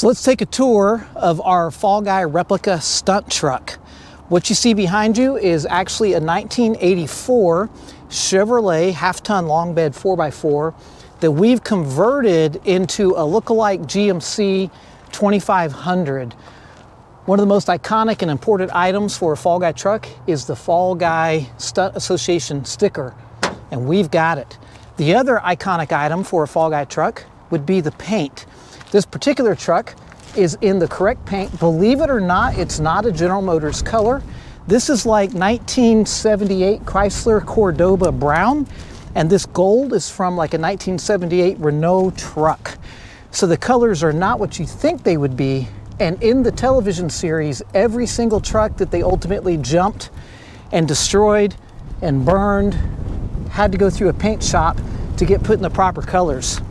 So let's take a tour of our Fall Guy Replica stunt truck. What you see behind you is actually a 1984 Chevrolet half-ton long bed 4x4 that we've converted into a lookalike GMC 2500. One of the most iconic and important items for a Fall Guy truck is the Fall Guy Stunt Association sticker, and we've got it. The other iconic item for a Fall Guy truck would be the paint. This particular truck is in the correct paint. Believe it or not, it's not a General Motors color. This is like 1978 Chrysler Cordoba brown, and this gold is from like a 1978 Renault truck. So the colors are not what you think they would be. And in the television series, every single truck that they ultimately jumped and destroyed and burned had to go through a paint shop to get put in the proper colors.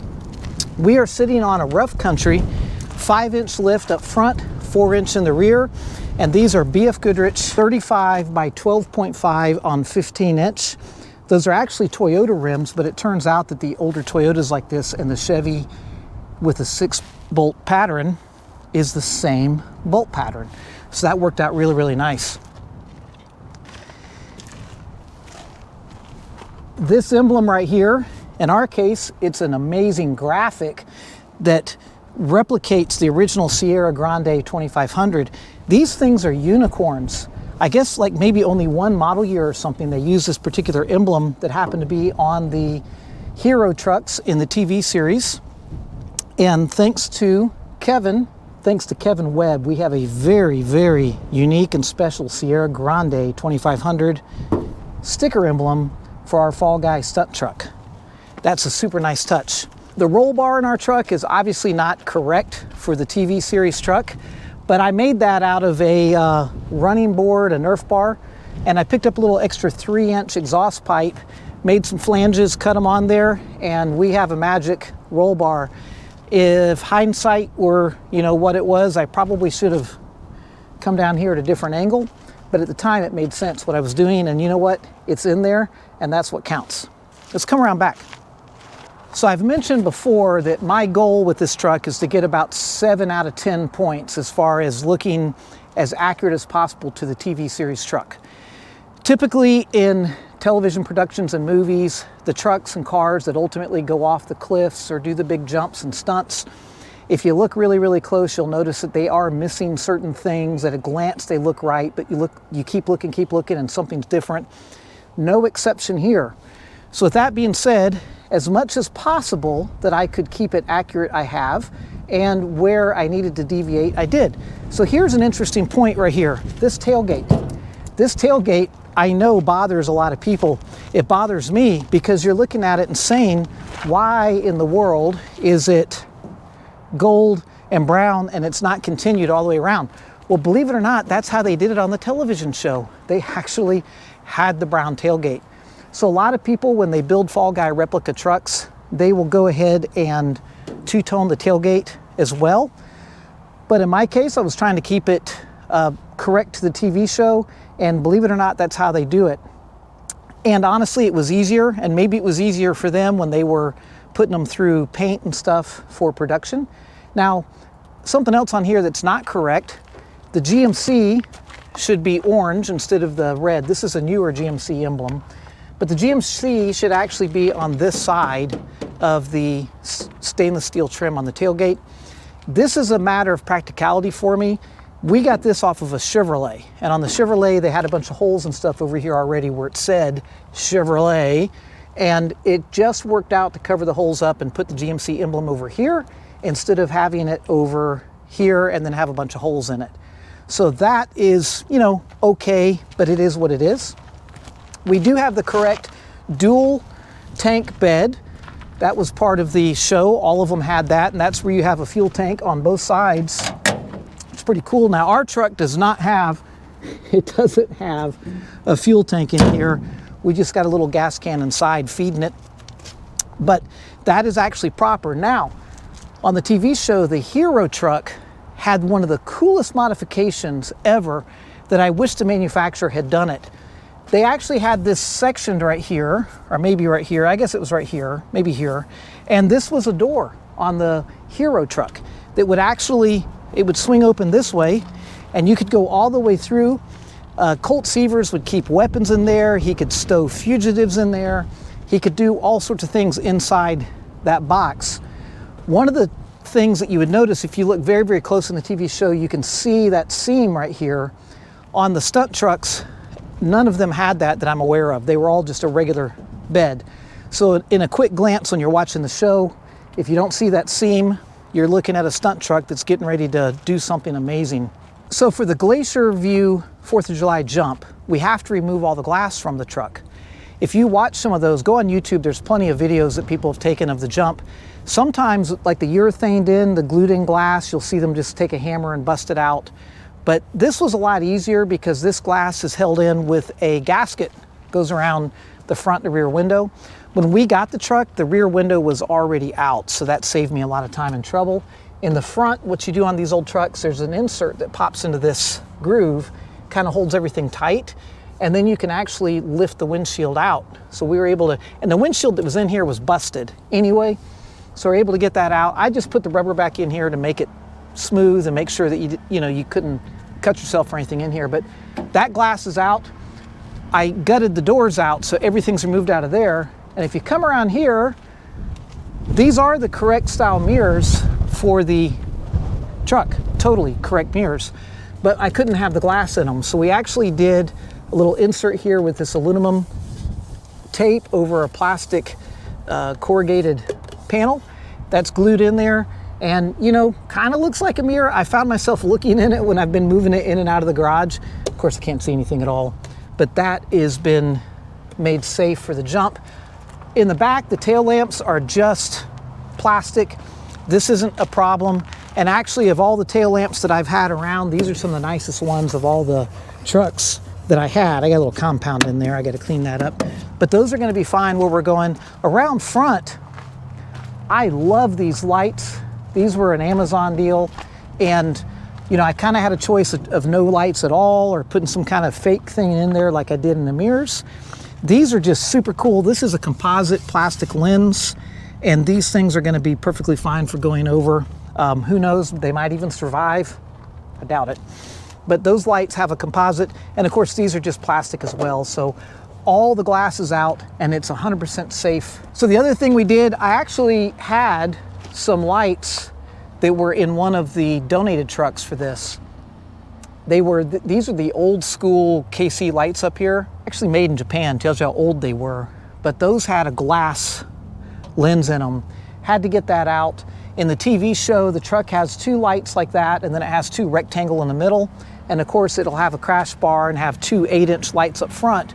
We are sitting on a rough country 5-inch lift up front, 4-inch in the rear, and these are BF Goodrich 35 by 12.5 on 15-inch. Those are actually Toyota rims, but it turns out that the older Toyotas like this and the Chevy with a 6-bolt pattern is the same bolt pattern. So that worked out really, really nice. This emblem right here, in our case, it's an amazing graphic that replicates the original Sierra Grande 2500. These things are unicorns. I guess like maybe only one model year or something they use this particular emblem that happened to be on the Hero trucks in the TV series. And thanks to Kevin Webb, we have a very, very unique and special Sierra Grande 2500 sticker emblem for our Fall Guy stunt truck. That's a super nice touch. The roll bar in our truck is obviously not correct for the TV series truck, but I made that out of a running board, a Nerf bar, and I picked up a little extra 3-inch exhaust pipe, made some flanges, cut them on there, and we have a magic roll bar. If hindsight were, what it was, I probably should have come down here at a different angle, but at the time it made sense what I was doing, and you know what? It's in there, and that's what counts. Let's come around back. So I've mentioned before that my goal with this truck is to get about 7 out of 10 points as far as looking as accurate as possible to the TV series truck. Typically in television productions and movies, the trucks and cars that ultimately go off the cliffs or do the big jumps and stunts, if you look really, really close, you'll notice that they are missing certain things. At a glance, they look right, but you keep looking, and something's different. No exception here. So with that being said, as much as possible that I could keep it accurate, I have, and where I needed to deviate, I did. So here's an interesting point right here. This tailgate. This tailgate, I know, bothers a lot of people. It bothers me because you're looking at it and saying, why in the world is it gold and brown and it's not continued all the way around? Well, believe it or not, that's how they did it on the television show. They actually had the brown tailgate. So a lot of people, when they build Fall Guy replica trucks, they will go ahead and two-tone the tailgate as well. But in my case, I was trying to keep it correct to the TV show, and believe it or not, that's how they do it. And honestly, it was easier, and maybe it was easier for them when they were putting them through paint and stuff for production. Now, something else on here that's not correct, the GMC should be orange instead of the red. This is a newer GMC emblem. But the GMC should actually be on this side of the stainless steel trim on the tailgate. This is a matter of practicality for me. We got this off of a Chevrolet, and on the Chevrolet they had a bunch of holes and stuff over here already where it said Chevrolet, and it just worked out to cover the holes up and put the GMC emblem over here instead of having it over here and then have a bunch of holes in it. So that is, okay, but it is what it is. We do have the correct dual tank bed. That was part of the show. All of them had that, and that's where you have a fuel tank on both sides. It's pretty cool. Now, our truck doesn't have a fuel tank in here. We just got a little gas can inside feeding it. But that is actually proper. Now, on the TV show, the Hero truck had one of the coolest modifications ever that I wish the manufacturer had done it. They actually had this section right here, or maybe right here, I guess it was right here, maybe here, and this was a door on the Hero truck. that would actually, it would swing open this way, and you could go all the way through. Colt Seavers would keep weapons in there. He could stow fugitives in there. He could do all sorts of things inside that box. One of the things that you would notice if you look very, very close in the TV show, you can see that seam right here. On the stunt trucks, none of them had that I'm aware of. They were all just a regular bed. So in a quick glance when you're watching the show, if you don't see that seam, you're looking at a stunt truck that's getting ready to do something amazing. So for the Glacier View 4th of July jump, we have to remove all the glass from the truck. If you watch some of those, go on YouTube, there's plenty of videos that people have taken of the jump. Sometimes, like the urethaned in, the glued in glass, you'll see them just take a hammer and bust it out. But this was a lot easier because this glass is held in with a gasket, goes around the front and rear window. When we got the truck, the rear window was already out, so that saved me a lot of time and trouble. In the front, what you do on these old trucks, there's an insert that pops into this groove, kind of holds everything tight, and then you can actually lift the windshield out. So we were able to, and the windshield that was in here was busted anyway, so we're able to get that out. I just put the rubber back in here to make it smooth and make sure that you couldn't cut yourself or anything in here, but that glass is out. I gutted the doors out, so everything's removed out of there. And if you come around here, these are the correct style mirrors for the truck, totally correct mirrors, but I couldn't have the glass in them. So we actually did a little insert here with this aluminum tape over a plastic corrugated panel that's glued in there, and kind of looks like a mirror. I found myself looking in it when I've been moving it in and out of the garage. Of course I can't see anything at all, but that has been made safe for the jump. In the back, the tail lamps are just plastic. This isn't a problem. And actually, of all the tail lamps that I've had around, these are some of the nicest ones of all the trucks that I had. I got a little compound in there. I got to clean that up. But those are going to be fine where we're going. Around front, I love these lights. These were an Amazon deal. And, I kind of had a choice of no lights at all or putting some kind of fake thing in there like I did in the mirrors. These are just super cool. This is a composite plastic lens, and these things are going to be perfectly fine for going over. Who knows, they might even survive. I doubt it. But those lights have a composite, and of course these are just plastic as well. So all the glass is out and it's 100% safe. So the other thing we did, I actually had some lights that were in one of the donated trucks for this. These are the old school KC lights up here, actually made in Japan, tells you how old they were. But those had a glass lens in them. Had to get that out. In the TV show, the truck has two lights like that, and then it has two rectangle in the middle. And of course, it'll have a crash bar and have two 8-inch lights up front.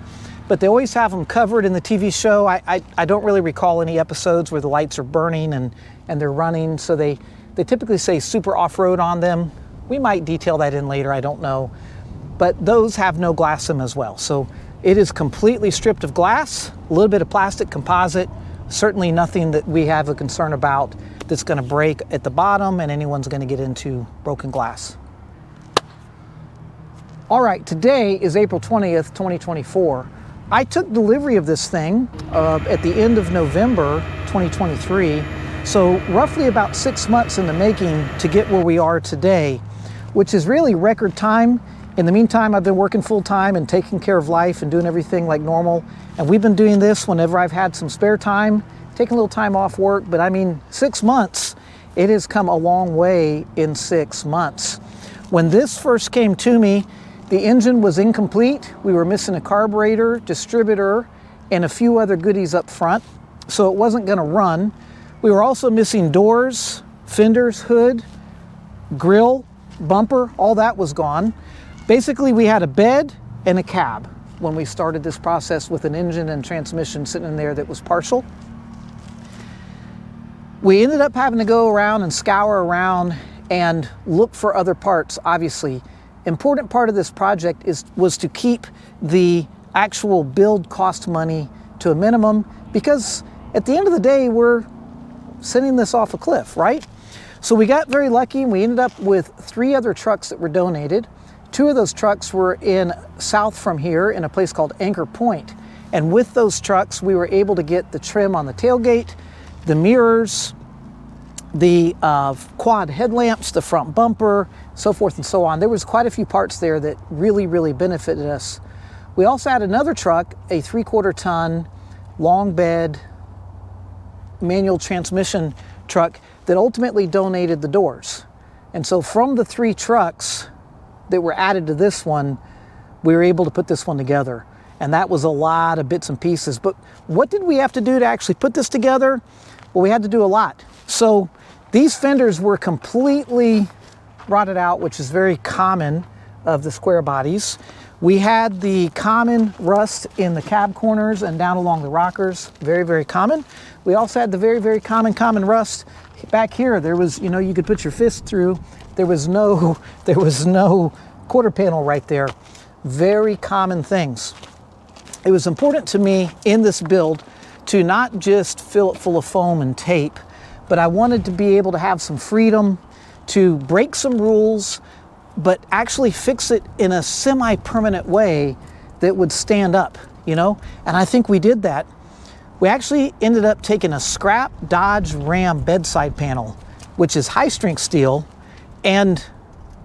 But they always have them covered in the TV show. I don't really recall any episodes where the lights are burning and they're running. So they typically say super off-road on them. We might detail that in later, I don't know. But those have no glass in them as well. So it is completely stripped of glass, a little bit of plastic composite, certainly nothing that we have a concern about that's gonna break at the bottom and anyone's gonna get into broken glass. All right, today is April 20th, 2024. I took delivery of this thing at the end of November 2023. So roughly about 6 months in the making to get where we are today, which is really record time. In the meantime, I've been working full time and taking care of life and doing everything like normal. And we've been doing this whenever I've had some spare time, taking a little time off work. But I mean, 6 months, it has come a long way in 6 months. When this first came to me, the engine was incomplete. We were missing a carburetor, distributor, and a few other goodies up front. So it wasn't gonna run. We were also missing doors, fenders, hood, grill, bumper, all that was gone. Basically, we had a bed and a cab when we started this process with an engine and transmission sitting in there that was partial. We ended up having to go around and scour around and look for other parts, obviously. Important part of this project was to keep the actual build cost money to a minimum, because at the end of the day, we're sending this off a cliff, right? So we got very lucky and we ended up with 3 other trucks that were donated. 2 of those trucks were in south from here in a place called Anchor Point. And with those trucks, we were able to get the trim on the tailgate, the mirrors, the quad headlamps, the front bumper, so forth and so on. There was quite a few parts there that really, really benefited us. We also had another truck, a 3/4 ton, long bed, manual transmission truck that ultimately donated the doors. And so from the 3 trucks that were added to this one, we were able to put this one together. And that was a lot of bits and pieces. But what did we have to do to actually put this together? Well, we had to do a lot. So these fenders were completely rotted out, which is very common of the square bodies. We had the common rust in the cab corners and down along the rockers, very, very common. We also had the very, very common rust back here. There was, you know, you could put your fist through. There was no quarter panel right there. Very common things. It was important to me in this build to not just fill it full of foam and tape, but I wanted to be able to have some freedom to break some rules, but actually fix it in a semi-permanent way that would stand up, you know? And I think we did that. We actually ended up taking a scrap Dodge Ram bedside panel, which is high-strength steel, and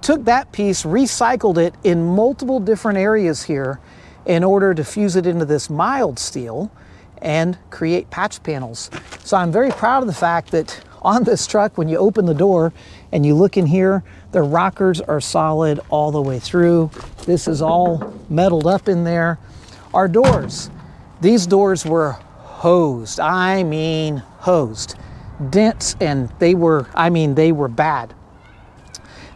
took that piece, recycled it in multiple different areas here in order to fuse it into this mild steel and create patch panels. So I'm very proud of the fact that on this truck, when you open the door and you look in here, the rockers are solid all the way through. This is all metaled up in there. Our doors, these doors were hosed. I mean hosed. Dents, and they were bad.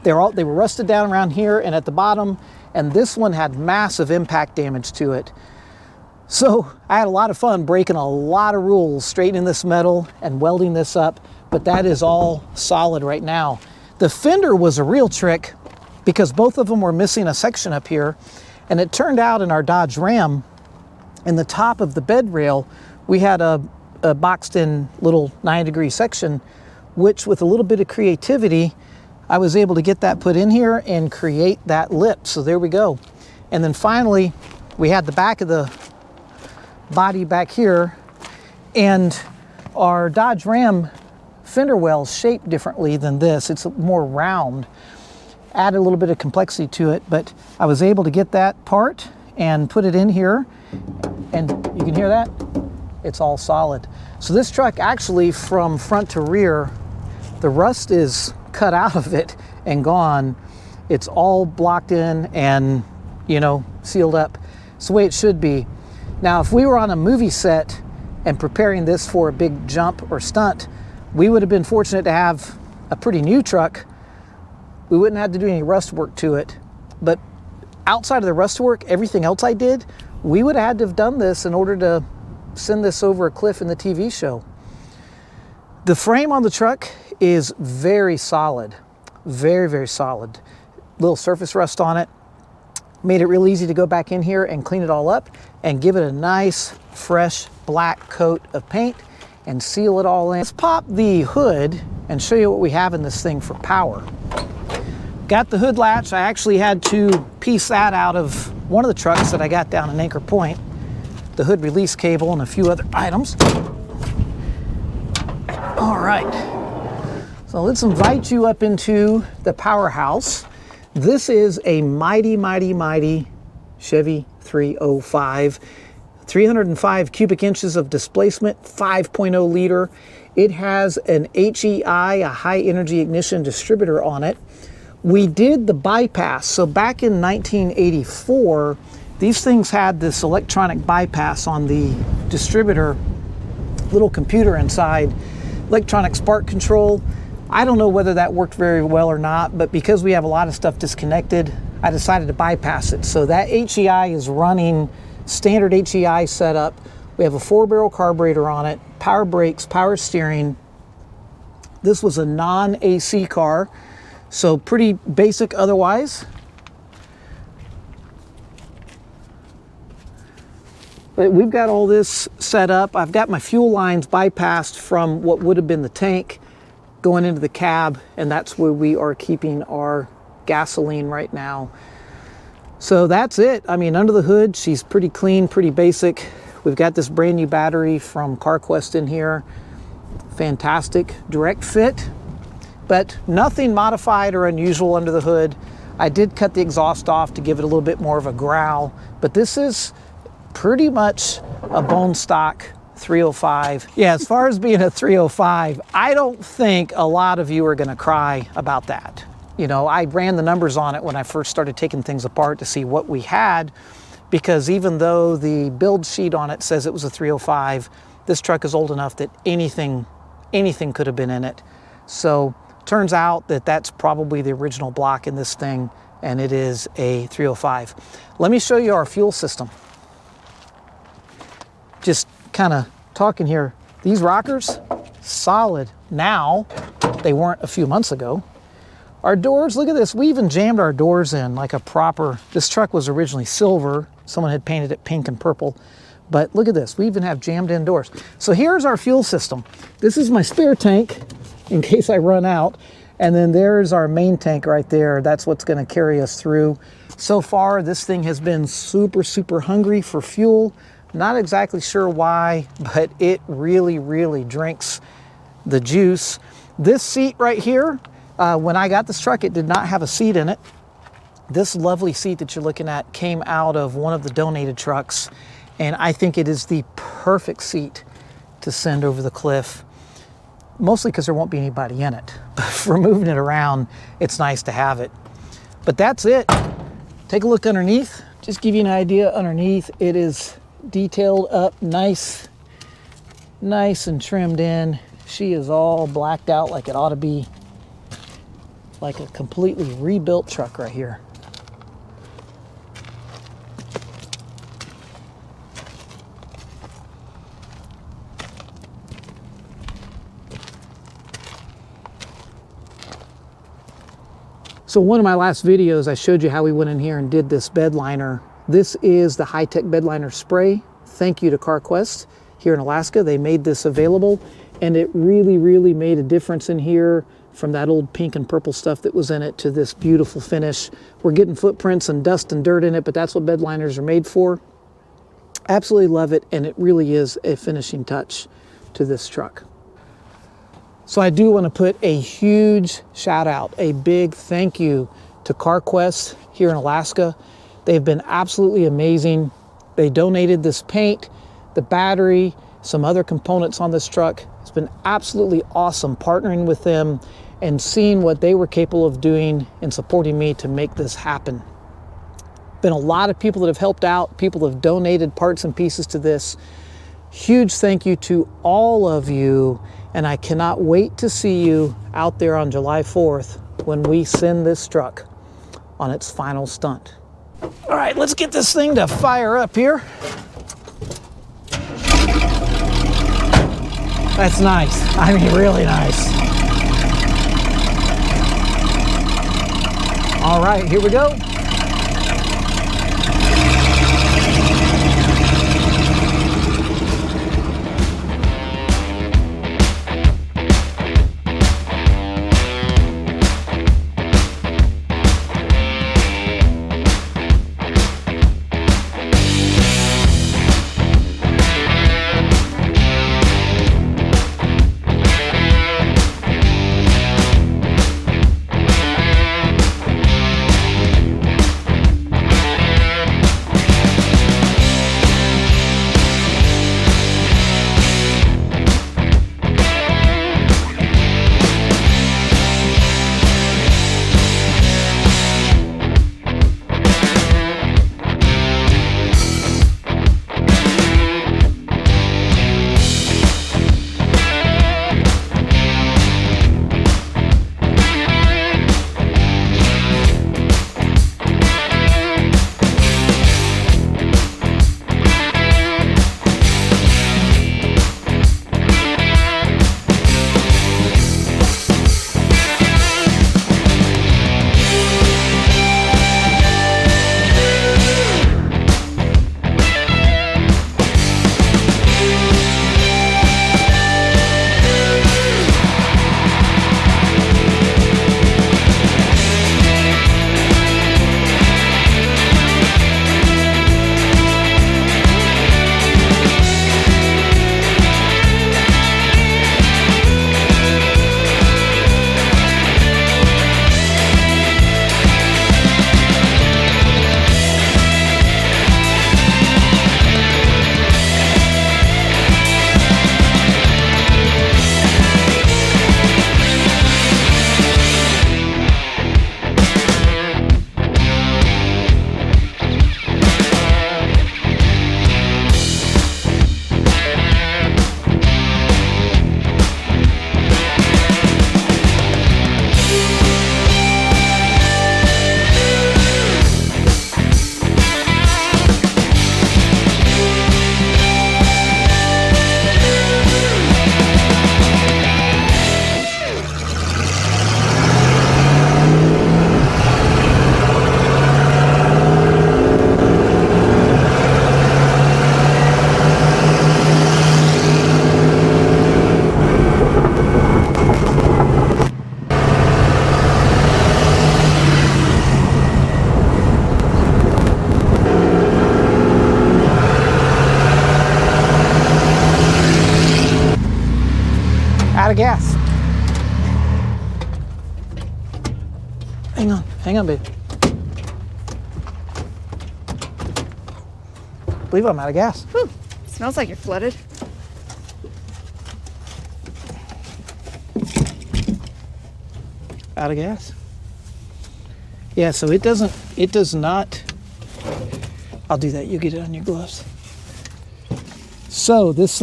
They were rusted down around here and at the bottom, and this one had massive impact damage to it. So I had a lot of fun breaking a lot of rules, straightening this metal and welding this up, but that is all solid right now. The fender was a real trick because both of them were missing a section up here, and it turned out in our Dodge Ram, in the top of the bed rail, we had a boxed in little 9-degree section, which with a little bit of creativity, I was able to get that put in here and create that lip. So there we go. And then finally, we had the back of the body back here, and our Dodge Ram fender well's shaped differently than this. It's more round. Added a little bit of complexity to it, but I was able to get that part and put it in here, and you can hear that? It's all solid. So this truck actually, from front to rear, the rust is cut out of it and gone. It's all blocked in and, you know, sealed up. It's the way it should be. Now, if we were on a movie set and preparing this for a big jump or stunt, we would have been fortunate to have a pretty new truck. We wouldn't have to do any rust work to it. But outside of the rust work, everything else I did, we would have had to have done this in order to send this over a cliff in the TV show. The frame on the truck is very solid, very, very solid. Little surface rust on it. Made it real easy to go back in here and clean it all up and give it a nice, fresh black coat of paint and seal it all in. Let's pop the hood and show you what we have in this thing for power. Got the hood latch. I actually had to piece that out of one of the trucks that I got down in Anchor Point. The hood release cable and a few other items. All right, so let's invite you up into the powerhouse. This is a mighty, mighty, mighty Chevy 305. 305 cubic inches of displacement, 5.0 liter. It has an HEI, a high energy ignition distributor on it. We did the bypass. So back in 1984, these things had this electronic bypass on the distributor, little computer inside, electronic spark control. I don't know whether that worked very well or not, but because we have a lot of stuff disconnected, I decided to bypass it. So that HEI is running standard HEI setup. We have a 4-barrel carburetor on it, power brakes, power steering. This was a non-AC car, so pretty basic otherwise. But we've got all this set up. I've got my fuel lines bypassed from what would have been the tank going into the cab, and that's where we are keeping our gasoline right now. So that's it. I mean, under the hood, she's pretty clean, pretty basic. We've got this brand new battery from CarQuest in here. Fantastic direct fit. but nothing modified or unusual under the hood. I did cut the exhaust off to give it a little bit more of a growl, but this is pretty much a bone stock 305. Yeah, as far as being a 305, I don't think a lot of you are gonna cry about that. You know, I ran the numbers on it when I first started taking things apart to see what we had, because even though the build sheet on it says it was a 305, this truck is old enough that anything could have been in it. So turns out that that's probably the original block in this thing, and it is a 305. Let me show you our fuel system. Just kind of talking here. These rockers, solid now. They weren't a few months ago. Our doors, look at this. We even jammed our doors in like a proper, this truck was originally silver. Someone had painted it pink and purple. But look at this, we even have jammed in doors. So here's our fuel system. This is my spare tank in case I run out. And then there's our main tank right there. That's what's gonna carry us through. So far, this thing has been super, super hungry for fuel. Not exactly sure why, but it really, really drinks the juice. This seat right here, when I got this truck, it did not have a seat in it. This lovely seat that you're looking at came out of one of the donated trucks, and I think it is the perfect seat to send over the cliff, mostly because there won't be anybody in it. But for moving it around, it's nice to have it. But that's it. Take a look underneath. Just give you an idea underneath. It is detailed up nice and trimmed in. She is all blacked out like it ought to be. Like a completely rebuilt truck right here. So one of my last videos, I showed you how we went in here and did this bed liner. This is the high-tech bed liner spray. Thank you to CarQuest here in Alaska. They made this available, and it really, really made a difference in here, from that old pink and purple stuff that was in it to this beautiful finish. We're getting footprints and dust and dirt in it, but that's what bed liners are made for. Absolutely love it, and it really is a finishing touch to this truck. So I do want to put a huge shout out, a big thank you to CarQuest here in Alaska. They've been absolutely amazing. They donated this paint, the battery, some other components on this truck. It's been absolutely awesome partnering with them and seeing what they were capable of doing and supporting me to make this happen. Been a lot of people that have helped out. People have donated parts and pieces to this. Huge thank you to all of you, and I cannot wait to see you out there on July 4th when we send this truck on its final stunt. All right, let's get this thing to fire up here. That's nice. I mean, really nice. All right, here we go. gas. Hang on, babe. I believe I'm out of gas. Whew. Smells like you're flooded. Out of gas. Yeah, so it does not. I'll do that. You get it on your gloves. So this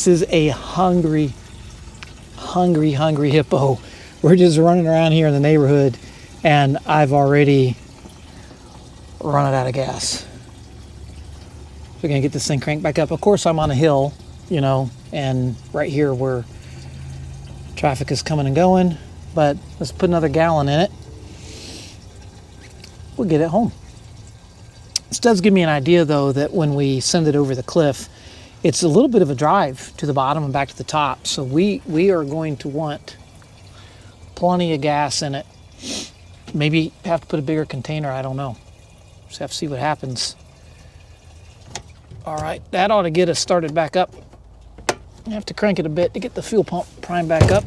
is a hungry hippo. We're just running around here in the neighborhood, and I've already run it out of gas. We're gonna get this thing cranked back up. Of course, I'm on a hill, and right here where traffic is coming and going, but let's put another gallon in it. We'll get it home. This does give me an idea, though, that when we send it over the cliff, it's a little bit of a drive to the bottom and back to the top. So we are going to want plenty of gas in it. Maybe have to put a bigger container, I don't know. Just have to see what happens. All right, that ought to get us started back up. I have to crank it a bit to get the fuel pump primed back up.